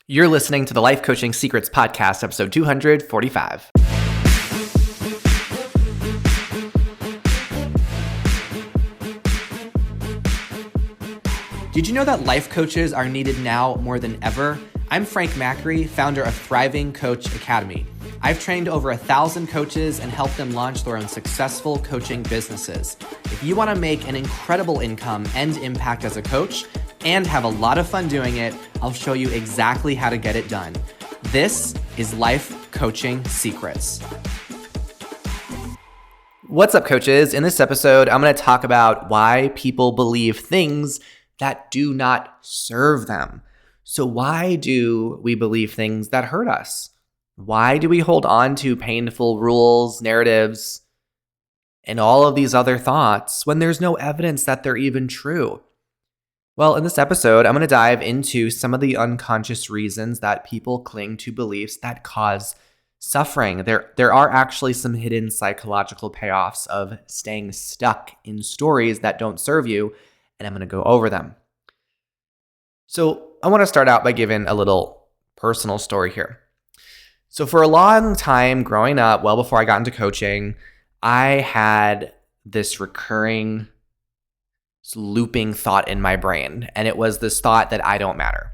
You're listening to the Life Coaching Secrets Podcast, episode 245. Did you know that life coaches are needed now more than ever? I'm Frank Macri, founder of Thriving Coach Academy. I've trained over 1,000 coaches and helped them launch their own successful coaching businesses. If you want to make an incredible income and impact as a coach and have a lot of fun doing it, I'll show you exactly how to get it done. This is Life Coaching Secrets. What's up, coaches? In this episode, I'm going to talk about why people believe things that do not serve them. So why do we believe things that hurt us? Why do we hold on to painful rules, narratives, and all of these other thoughts when there's no evidence that they're even true? Well, in this episode, I'm going to dive into some of the unconscious reasons that people cling to beliefs that cause suffering. There are actually some hidden psychological payoffs of staying stuck in stories that don't serve you, and I'm going to go over them. So I want to start out by giving a little personal story here. So for a long time growing up, well before I got into coaching, I had this recurring looping thought in my brain, and it was this thought that I don't matter.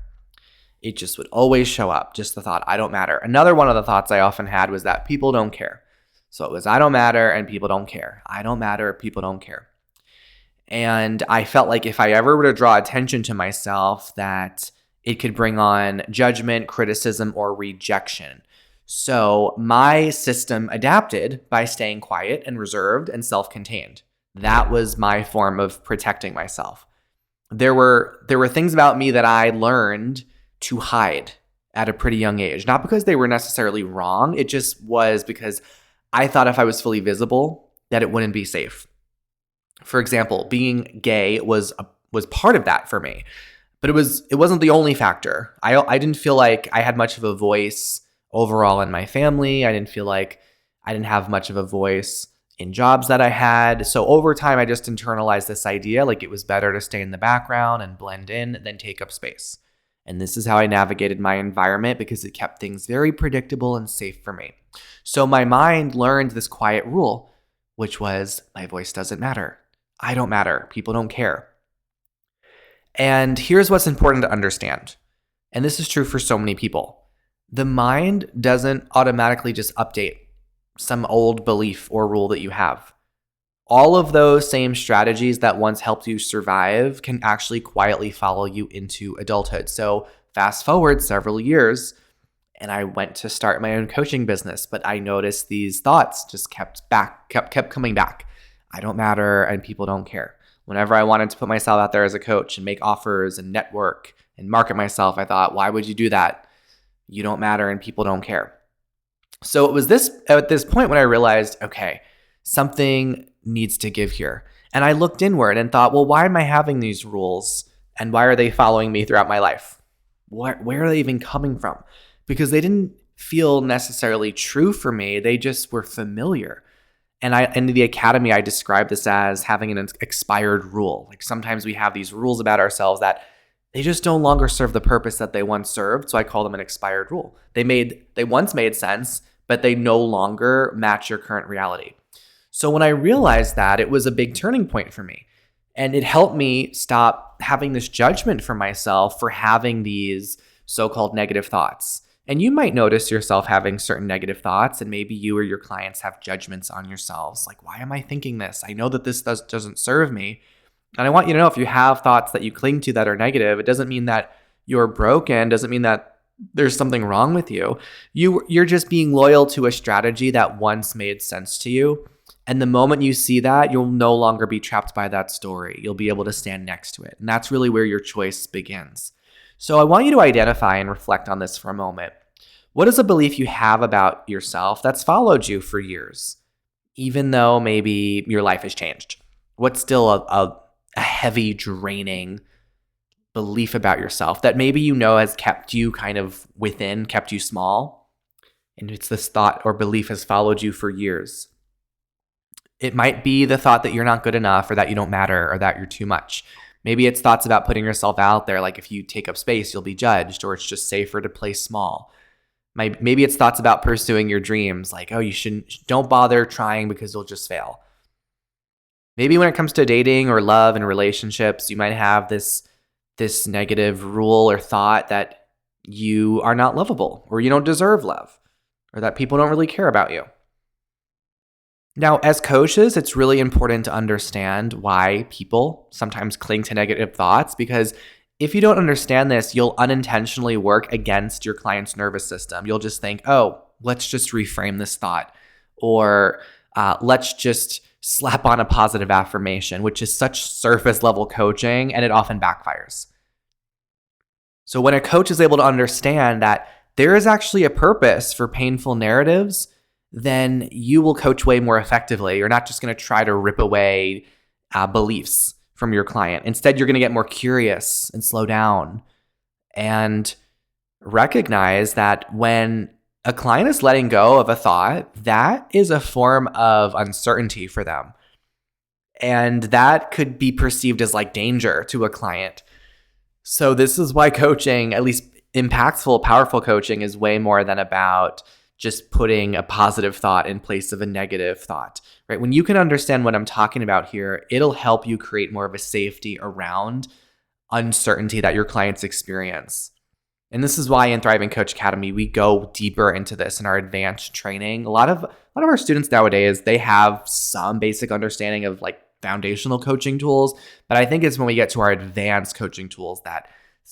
It just would always show up, just the thought, I don't matter. Another one of the thoughts I often had was that people don't care. So it was, I don't matter and people don't care. I don't matter, people don't care. And I felt like if I ever were to draw attention to myself, that it could bring on judgment, criticism, or rejection. So my system adapted by staying quiet and reserved and self-contained. That was my form of protecting myself. There were things about me that I learned to hide at a pretty young age, not because they were necessarily wrong. It just was because I thought if I was fully visible, that it wouldn't be safe. For example, being gay was part of that for me, but it wasn't the only factor. I didn't feel like I had much of a voice overall in my family. I didn't feel like I didn't have much of a voice in jobs that I had. So over time, I just internalized this idea like it was better to stay in the background and blend in than take up space. And this is how I navigated my environment because it kept things very predictable and safe for me. So my mind learned this quiet rule, which was my voice doesn't matter. I don't matter. People don't care. And here's what's important to understand. And this is true for so many people. The mind doesn't automatically just update some old belief or rule that you have. All of those same strategies that once helped you survive can actually quietly follow you into adulthood. So fast forward several years, and I went to start my own coaching business, but I noticed these thoughts just kept coming back. I don't matter and people don't care. Whenever I wanted to put myself out there as a coach and make offers and network and market myself, I thought, why would you do that? You don't matter and people don't care. So it was at this point when I realized, okay, something needs to give here. And I looked inward and thought, well, why am I having these rules and why are they following me throughout my life? Where are they even coming from? Because they didn't feel necessarily true for me. They just were familiar. And in the academy, I describe this as having an expired rule. Like sometimes we have these rules about ourselves that they just no longer serve the purpose that they once served. So I call them an expired rule. They once made sense, but they no longer match your current reality. So when I realized that, it was a big turning point for me. And it helped me stop having this judgment for myself for having these so-called negative thoughts. And you might notice yourself having certain negative thoughts, and maybe you or your clients have judgments on yourselves. Like, why am I thinking this? I know that this doesn't serve me. And I want you to know, if you have thoughts that you cling to that are negative, it doesn't mean that you're broken, doesn't mean that there's something wrong with you. You're just being loyal to a strategy that once made sense to you. And the moment you see that, you'll no longer be trapped by that story. You'll be able to stand next to it. And that's really where your choice begins. So I want you to identify and reflect on this for a moment. What is a belief you have about yourself that's followed you for years, even though maybe your life has changed? What's still a heavy, draining belief about yourself that maybe you know has kept you kind of within, kept you small? And it's this thought or belief has followed you for years. It might be the thought that you're not good enough or that you don't matter or that you're too much. Maybe it's thoughts about putting yourself out there, like if you take up space, you'll be judged, or it's just safer to play small. Maybe it's thoughts about pursuing your dreams, like, oh, don't bother trying because you'll just fail. Maybe when it comes to dating or love and relationships, you might have this negative rule or thought that you are not lovable, or you don't deserve love, or that people don't really care about you. Now, as coaches, it's really important to understand why people sometimes cling to negative thoughts, because if you don't understand this, you'll unintentionally work against your client's nervous system. You'll just think, oh, let's just reframe this thought, or let's just slap on a positive affirmation, which is such surface level coaching, and it often backfires. So when a coach is able to understand that there is actually a purpose for painful narratives, then you will coach way more effectively. You're not just going to try to rip away beliefs from your client. Instead, you're going to get more curious and slow down and recognize that when a client is letting go of a thought, that is a form of uncertainty for them. And that could be perceived as like danger to a client. So this is why coaching, at least impactful, powerful coaching, is way more than about just putting a positive thought in place of a negative thought, right? When you can understand what I'm talking about here, it'll help you create more of a safety around uncertainty that your clients experience. And this is why in Thriving Coach Academy, we go deeper into this in our advanced training. A lot of our students nowadays, they have some basic understanding of like foundational coaching tools, but I think it's when we get to our advanced coaching tools that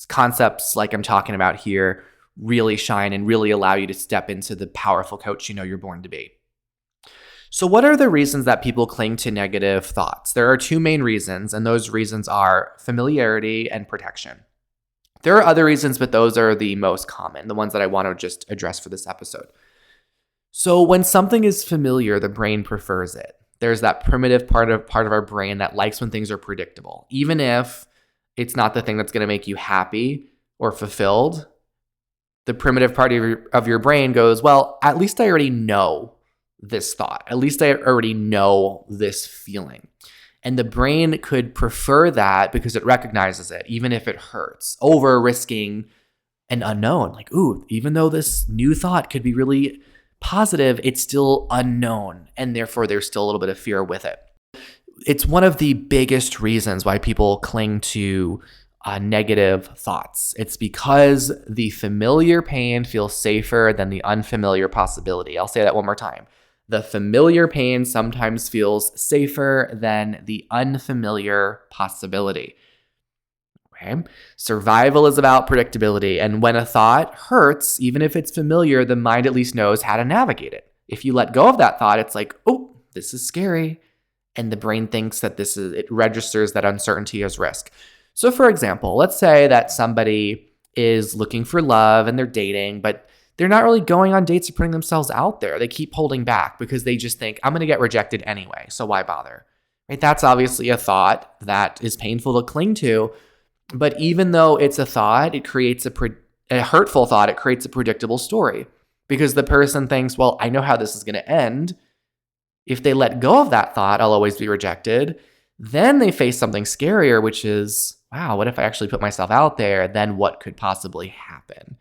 concepts like I'm talking about here really shine and really allow you to step into the powerful coach you know you're born to be. So what are the reasons that people cling to negative thoughts? There are two main reasons, and those reasons are familiarity and protection. There are other reasons, but those are the most common, the ones that I want to just address for this episode. So when something is familiar, the brain prefers it. There's that primitive part of our brain that likes when things are predictable. Even if it's not the thing that's going to make you happy or fulfilled, the primitive part of your brain goes, well, at least I already know this thought. At least I already know this feeling. And the brain could prefer that because it recognizes it, even if it hurts, over risking an unknown. Like, ooh, even though this new thought could be really positive, it's still unknown. And therefore, there's still a little bit of fear with it. It's one of the biggest reasons why people cling to negative thoughts. It's because the familiar pain feels safer than the unfamiliar possibility. I'll say that one more time. The familiar pain sometimes feels safer than the unfamiliar possibility. Okay? Survival is about predictability. And when a thought hurts, even if it's familiar, the mind at least knows how to navigate it. If you let go of that thought, it's like, oh, this is scary. And the brain thinks that it registers that uncertainty as risk. So for example, let's say that somebody is looking for love and they're dating, but they're not really going on dates or putting themselves out there. They keep holding back because they just think, I'm going to get rejected anyway, so why bother? Right? That's obviously a thought that is painful to cling to, but even though it's a thought, it creates a hurtful thought. It creates a predictable story because the person thinks, well, I know how this is going to end. If they let go of that thought, I'll always be rejected. Then they face something scarier, which is, wow, what if I actually put myself out there? Then what could possibly happen?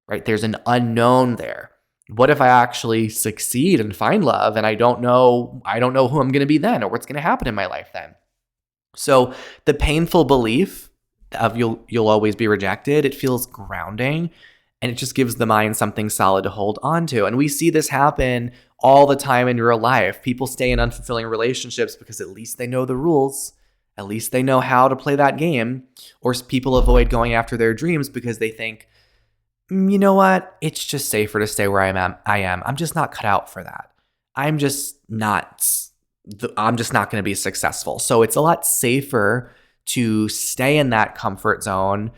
Right? There's an unknown there. What if I actually succeed and find love and I don't know who I'm going to be then or what's going to happen in my life then? So the painful belief of you'll always be rejected, it feels grounding and it just gives the mind something solid to hold on to. And we see this happen all the time in real life. People stay in unfulfilling relationships because at least they know the rules. At least they know how to play that game. Or people avoid going after their dreams because they think, you know what? It's just safer to stay where I am. I'm just not cut out for that. I'm just not going to be successful. So it's a lot safer to stay in that comfort zone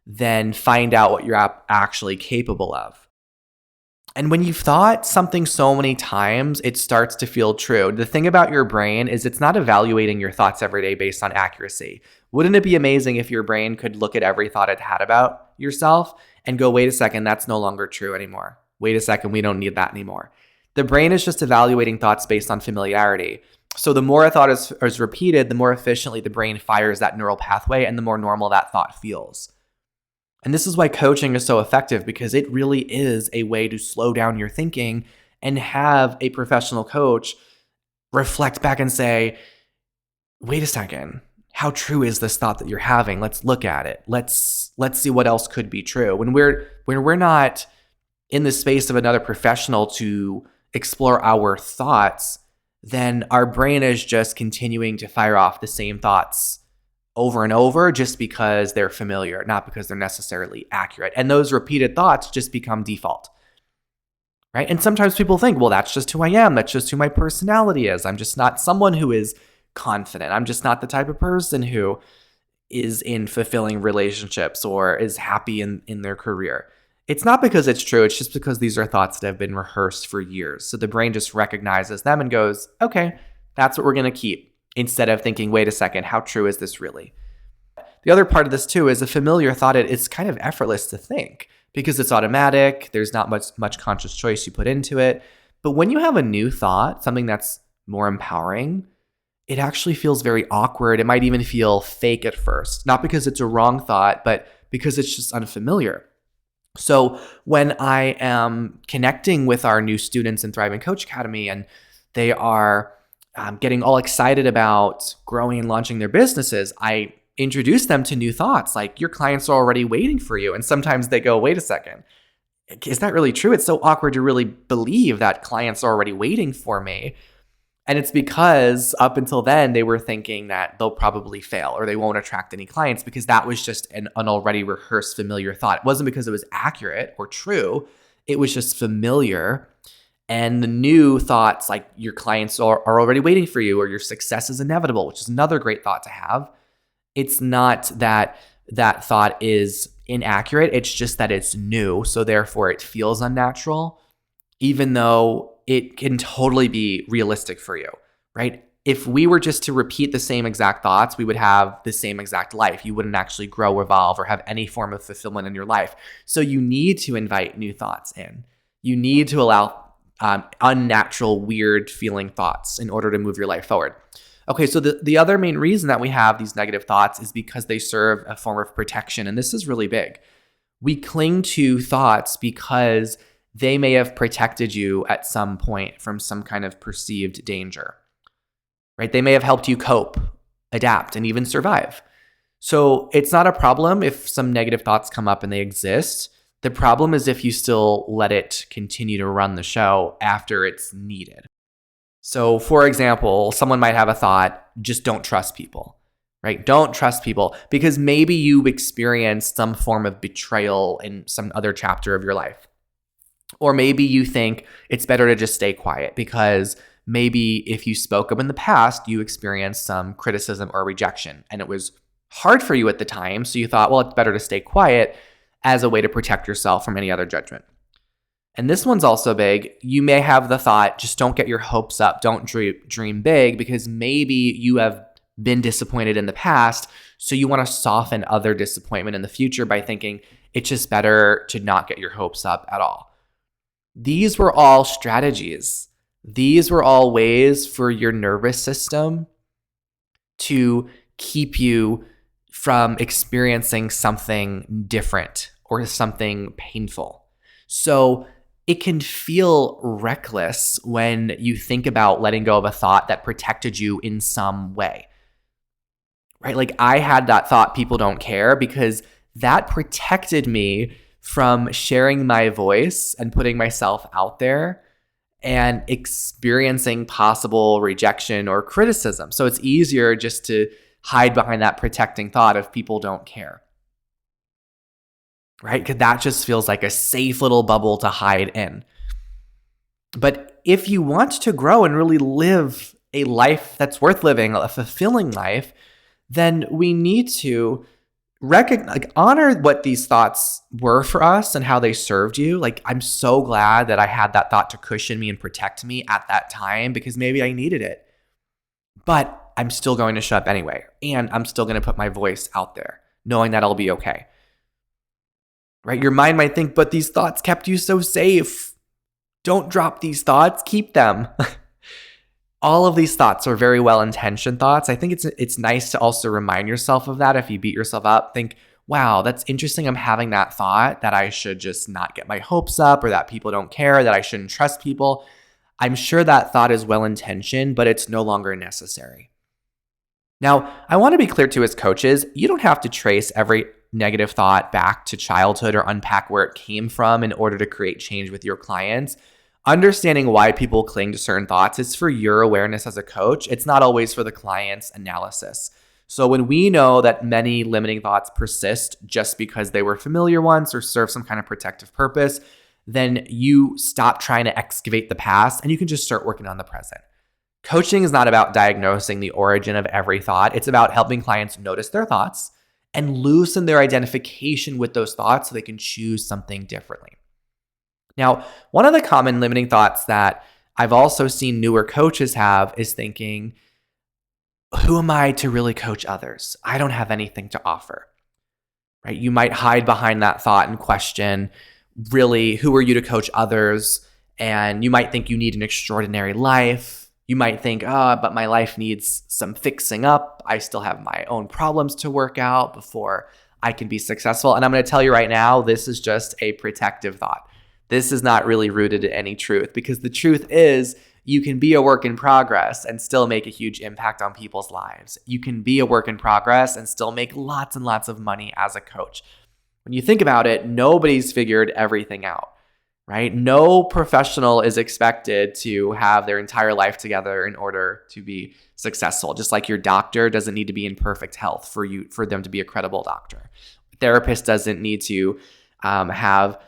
than find out what you're actually capable of. And when you've thought something so many times, it starts to feel true. The thing about your brain is it's not evaluating your thoughts every day based on accuracy. Wouldn't it be amazing if your brain could look at every thought it had about yourself and go, wait a second, that's no longer true anymore. Wait a second, we don't need that anymore. The brain is just evaluating thoughts based on familiarity. So the more a thought is repeated, the more efficiently the brain fires that neural pathway and the more normal that thought feels. And this is why coaching is so effective, because it really is a way to slow down your thinking and have a professional coach reflect back and say, wait a second, how true is this thought that you're having? Let's look at it. Let's see what else could be true. When we're not in the space of another professional to explore our thoughts, then our brain is just continuing to fire off the same thoughts over and over just because they're familiar, not because they're necessarily accurate. And those repeated thoughts just become default, right? And sometimes people think, well, that's just who I am. That's just who my personality is. I'm just not someone who is confident. I'm just not the type of person who is in fulfilling relationships or is happy in their career. It's not because it's true. It's just because these are thoughts that have been rehearsed for years. So the brain just recognizes them and goes, okay, that's what we're going to keep, instead of thinking, wait a second, how true is this really? The other part of this too is a familiar thought. It's kind of effortless to think because it's automatic. There's not much conscious choice you put into it. But when you have a new thought, something that's more empowering, it actually feels very awkward. It might even feel fake at first, not because it's a wrong thought, but because it's just unfamiliar. So when I am connecting with our new students in Thriving Coach Academy and they are getting all excited about growing and launching their businesses, I introduce them to new thoughts like your clients are already waiting for you. And sometimes they go, wait a second, is that really true? It's so awkward to really believe that clients are already waiting for me. And it's because up until then, they were thinking that they'll probably fail or they won't attract any clients because that was just an already rehearsed familiar thought. It wasn't because it was accurate or true. It was just familiar. And the new thoughts like your clients are already waiting for you or your success is inevitable, which is another great thought to have. It's not that that thought is inaccurate. It's just that it's new. So therefore it feels unnatural, even though it can totally be realistic for you, right? If we were just to repeat the same exact thoughts, we would have the same exact life. You wouldn't actually grow, evolve, or have any form of fulfillment in your life. So you need to invite new thoughts in. You need to allow unnatural, weird feeling thoughts in order to move your life forward. Okay, so the other main reason that we have these negative thoughts is because they serve a form of protection. And this is really big. We cling to thoughts because they may have protected you at some point from some kind of perceived danger, right? They may have helped you cope, adapt, and even survive. So it's not a problem if some negative thoughts come up and they exist. The problem is if you still let it continue to run the show after it's needed. So for example, someone might have a thought, just don't trust people, right? Don't trust people because maybe you experienced some form of betrayal in some other chapter of your life. Or maybe you think it's better to just stay quiet because maybe if you spoke up in the past, you experienced some criticism or rejection and it was hard for you at the time. So you thought, well, it's better to stay quiet as a way to protect yourself from any other judgment. And this one's also big. You may have the thought, just don't get your hopes up. Don't dream big because maybe you have been disappointed in the past. So you want to soften other disappointment in the future by thinking it's just better to not get your hopes up at all. These were all strategies. These were all ways for your nervous system to keep you from experiencing something different or something painful. So it can feel reckless when you think about letting go of a thought that protected you in some way, right? Like I had that thought, people don't care, because that protected me from sharing my voice and putting myself out there and experiencing possible rejection or criticism. So it's easier just to hide behind that protecting thought of people don't care, right? Because that just feels like a safe little bubble to hide in. But if you want to grow and really live a life that's worth living, a fulfilling life, then we need to honor what these thoughts were for us and how they served you. Like, I'm so glad that I had that thought to cushion me and protect me at that time because maybe I needed it. But I'm still going to show up anyway. And I'm still going to put my voice out there, knowing that I'll be okay. Right? Your mind might think, but these thoughts kept you so safe. Don't drop these thoughts. Keep them. all of these thoughts are very well-intentioned thoughts. I think it's nice to also remind yourself of that if you beat yourself up. Think, wow, that's interesting. I'm having that thought that I should just not get my hopes up or that people don't care, that I shouldn't trust people. I'm sure that thought is well-intentioned, but it's no longer necessary. Now, I want to be clear too as coaches, you don't have to trace every negative thought back to childhood or unpack where it came from in order to create change with your clients. Understanding why people cling to certain thoughts is for your awareness as a coach. It's not always for the client's analysis. So when we know that many limiting thoughts persist just because they were familiar once or serve some kind of protective purpose, then you stop trying to excavate the past and you can just start working on the present. Coaching is not about diagnosing the origin of every thought. It's about helping clients notice their thoughts and loosen their identification with those thoughts so they can choose something differently. Now, one of the common limiting thoughts that I've also seen newer coaches have is thinking, who am I to really coach others? I don't have anything to offer, right? You might hide behind that thought and question, really, who are you to coach others? And you might think you need an extraordinary life. You might think, but my life needs some fixing up. I still have my own problems to work out before I can be successful. And I'm going to tell you right now, this is just a protective thought. This is not really rooted in any truth, because the truth is you can be a work in progress and still make a huge impact on people's lives. You can be a work in progress and still make lots and lots of money as a coach. When you think about it, nobody's figured everything out, right? No professional is expected to have their entire life together in order to be successful. Just like your doctor doesn't need to be in perfect health for them to be a credible doctor. A therapist doesn't need to have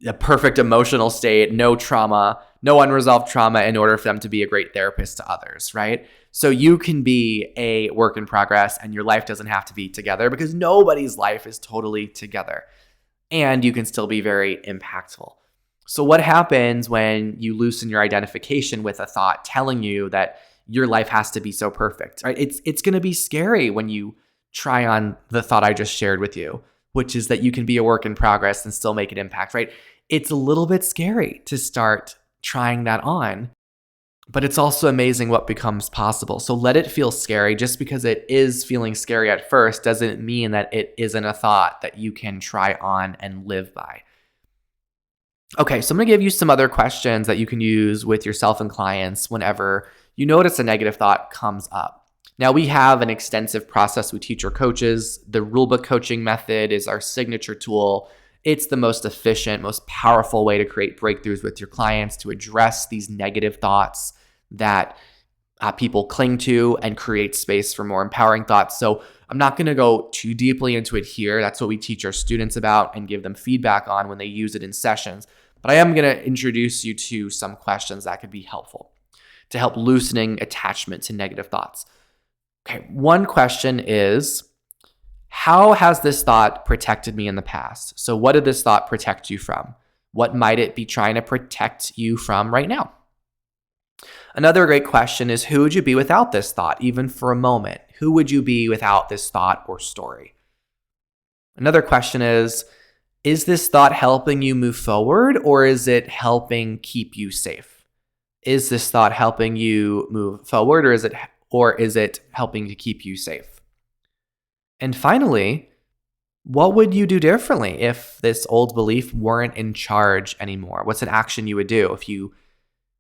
a perfect emotional state, no trauma, no unresolved trauma in order for them to be a great therapist to others, right? So you can be a work in progress and your life doesn't have to be together, because nobody's life is totally together, and you can still be very impactful. So what happens when you loosen your identification with a thought telling you that your life has to be so perfect, right? It's going to be scary when you try on the thought I just shared with you, which is that you can be a work in progress and still make an impact, right? It's a little bit scary to start trying that on, but it's also amazing what becomes possible. So let it feel scary. Just because it is feeling scary at first doesn't mean that it isn't a thought that you can try on and live by. Okay, so I'm going to give you some other questions that you can use with yourself and clients whenever you notice a negative thought comes up. Now, we have an extensive process we teach our coaches. The rulebook coaching method is our signature tool. It's the most efficient, most powerful way to create breakthroughs with your clients, to address these negative thoughts that people cling to and create space for more empowering thoughts. So I'm not going to go too deeply into it here. That's what we teach our students about and give them feedback on when they use it in sessions. But I am going to introduce you to some questions that could be helpful to help loosening attachment to negative thoughts. Okay, one question is, how has this thought protected me in the past? So what did this thought protect you from? What might it be trying to protect you from right now? Another great question is, who would you be without this thought, even for a moment? Who would you be without this thought or story? Another question is this thought helping you move forward, or is it helping keep you safe? Is this thought helping you move forward, or is it helping to keep you safe? And finally, what would you do differently if this old belief weren't in charge anymore? What's an action you would do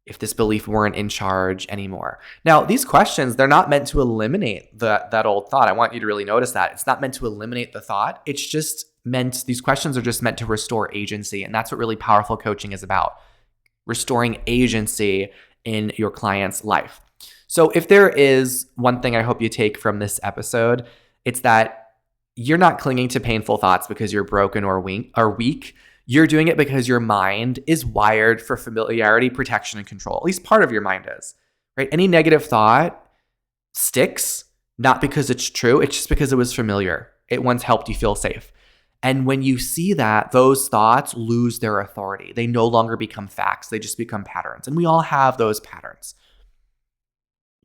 if this belief weren't in charge anymore? Now, these questions, they're not meant to eliminate that old thought. I want you to really notice that. It's not meant to eliminate the thought. These questions are just meant to restore agency. And that's what really powerful coaching is about, restoring agency in your client's life. So if there is one thing I hope you take from this episode, it's that you're not clinging to painful thoughts because you're broken or weak. You're doing it because your mind is wired for familiarity, protection, and control. At least part of your mind is, right? Any negative thought sticks, not because it's true. It's just because it was familiar. It once helped you feel safe. And when you see that, those thoughts lose their authority. They no longer become facts. They just become patterns. And we all have those patterns.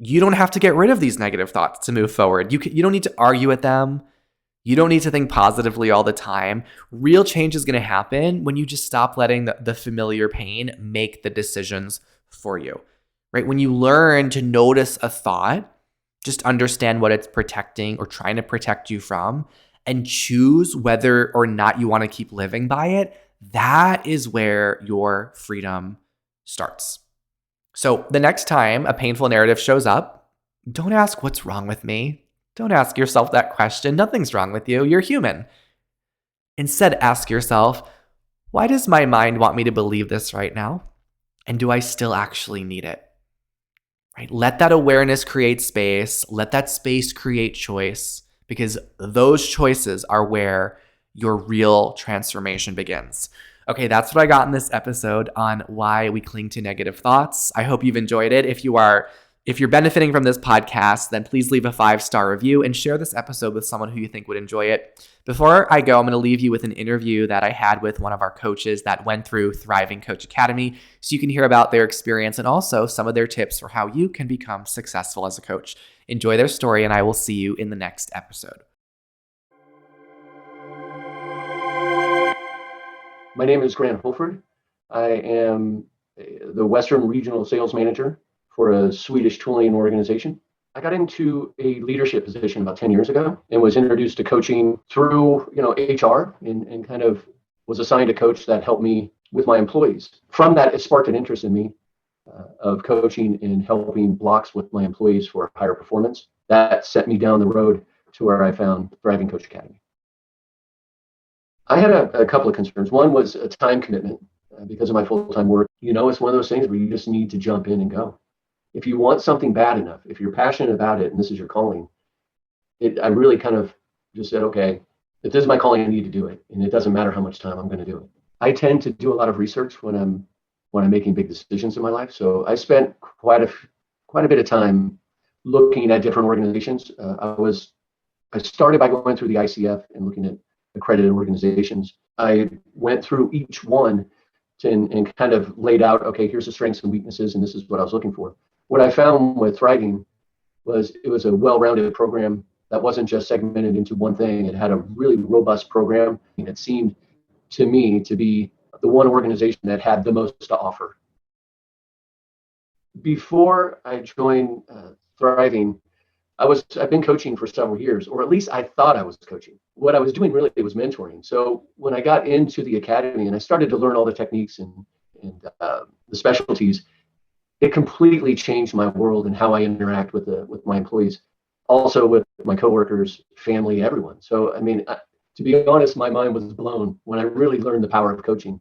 You don't have to get rid of these negative thoughts to move forward. You don't need to argue with them. You don't need to think positively all the time. Real change is going to happen when you just stop letting the familiar pain make the decisions for you, right? When you learn to notice a thought, just understand what it's protecting or trying to protect you from, and choose whether or not you want to keep living by it, that is where your freedom starts. So the next time a painful narrative shows up, don't ask what's wrong with me. Don't ask yourself that question. Nothing's wrong with you. You're human. Instead, ask yourself, why does my mind want me to believe this right now? And do I still actually need it? Right? Let that awareness create space. Let that space create choice, because those choices are where your real transformation begins. Okay, that's what I got in this episode on why we cling to negative thoughts. I hope you've enjoyed it. If you're benefiting from this podcast, then please leave a 5-star review and share this episode with someone who you think would enjoy it. Before I go, I'm going to leave you with an interview that I had with one of our coaches that went through Thriving Coach Academy, so you can hear about their experience and also some of their tips for how you can become successful as a coach. Enjoy their story, and I will see you in the next episode. My name is Grant Holford. I am the Western Regional Sales Manager for a Swedish tooling organization. I got into a leadership position about 10 years ago and was introduced to coaching through, HR and kind of was assigned a coach that helped me with my employees. From that, it sparked an interest in me of coaching and helping blocks with my employees for higher performance. That set me down the road to where I found Thriving Coach Academy. I had a couple of concerns. One was a time commitment because of my full-time work. It's one of those things where you just need to jump in and go. If you want something bad enough, if you're passionate about it and this is your calling, I really kind of just said, okay, if this is my calling, I need to do it. And it doesn't matter how much time I'm going to do it. I tend to do a lot of research when I'm making big decisions in my life. So I spent quite a bit of time looking at different organizations. I started by going through the ICF and looking at accredited organizations. I went through each one and kind of laid out, okay, here's the strengths and weaknesses, and this is what I was looking for. What I found with Thriving was it was a well-rounded program that wasn't just segmented into one thing. It had a really robust program, and it seemed to me to be the one organization that had the most to offer. Before I joined Thriving, I've been coaching for several years, or at least I thought I was coaching. What I was doing really was mentoring. So when I got into the academy and I started to learn all the techniques and the specialties, it completely changed my world and how I interact with my employees, also with my coworkers, family, everyone. So to be honest, my mind was blown when I really learned the power of coaching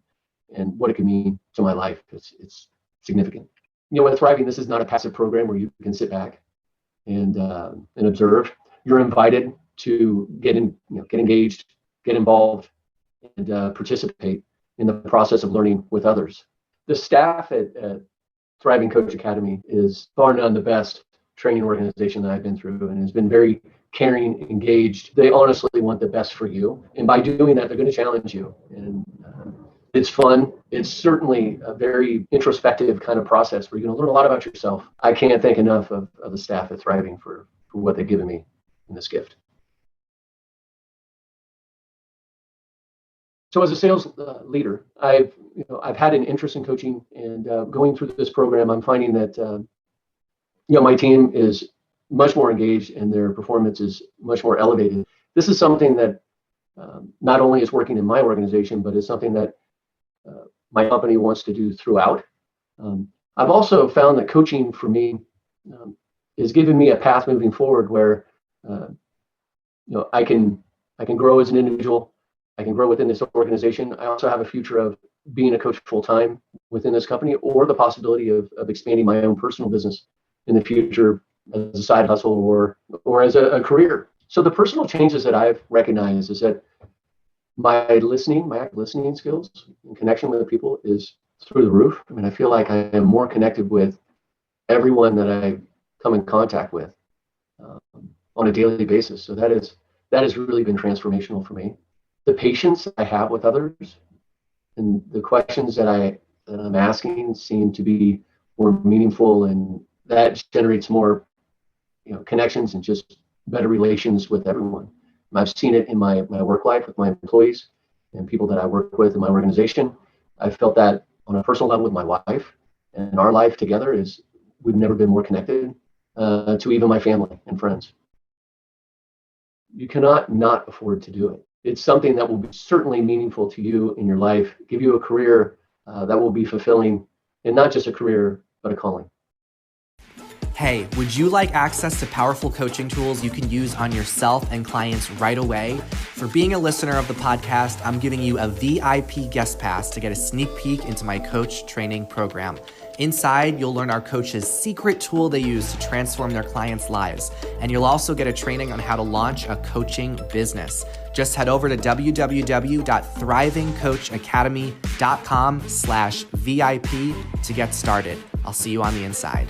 and what it could mean to my life. It's significant. With Thriving, this is not a passive program where you can sit back and observe. You're invited to get engaged, get involved, and participate in the process of learning with others. The staff at Thriving Coach Academy is far none the best training organization that I've been through, and has been very caring, engaged. They honestly want the best for you, and by doing that, they're going to challenge you. And it's fun. It's certainly a very introspective kind of process where you're going to learn a lot about yourself. I can't thank enough of the staff at Thriving for what they've given me in this gift. So as a sales leader, I've had an interest in coaching, and going through this program, I'm finding that my team is much more engaged and their performance is much more elevated. This is something that not only is working in my organization, but is something that my company wants to do throughout. I've also found that coaching for me is giving me a path moving forward where I can grow as an individual. I can grow within this organization. I also have a future of being a coach full-time within this company, or the possibility of expanding my own personal business in the future as a side hustle or as a career. So the personal changes that I've recognized is that my listening skills and connection with the people is through the roof. I feel like I am more connected with everyone that I come in contact with on a daily basis. So that has really been transformational for me. The patience I have with others and the questions that I'm asking seem to be more meaningful, and that generates more connections and just better relations with everyone. I've seen it in my work life with my employees and people that I work with in my organization. I've felt that on a personal level with my wife, and our life together is we've never been more connected, to even my family and friends. You cannot not afford to do it. It's something that will be certainly meaningful to you in your life, give you a career that will be fulfilling, and not just a career, but a calling. Hey, would you like access to powerful coaching tools you can use on yourself and clients right away? For being a listener of the podcast, I'm giving you a VIP guest pass to get a sneak peek into my coach training program. Inside, you'll learn our coaches' secret tool they use to transform their clients' lives. And you'll also get a training on how to launch a coaching business. Just head over to www.thrivingcoachacademy.com/VIP to get started. I'll see you on the inside.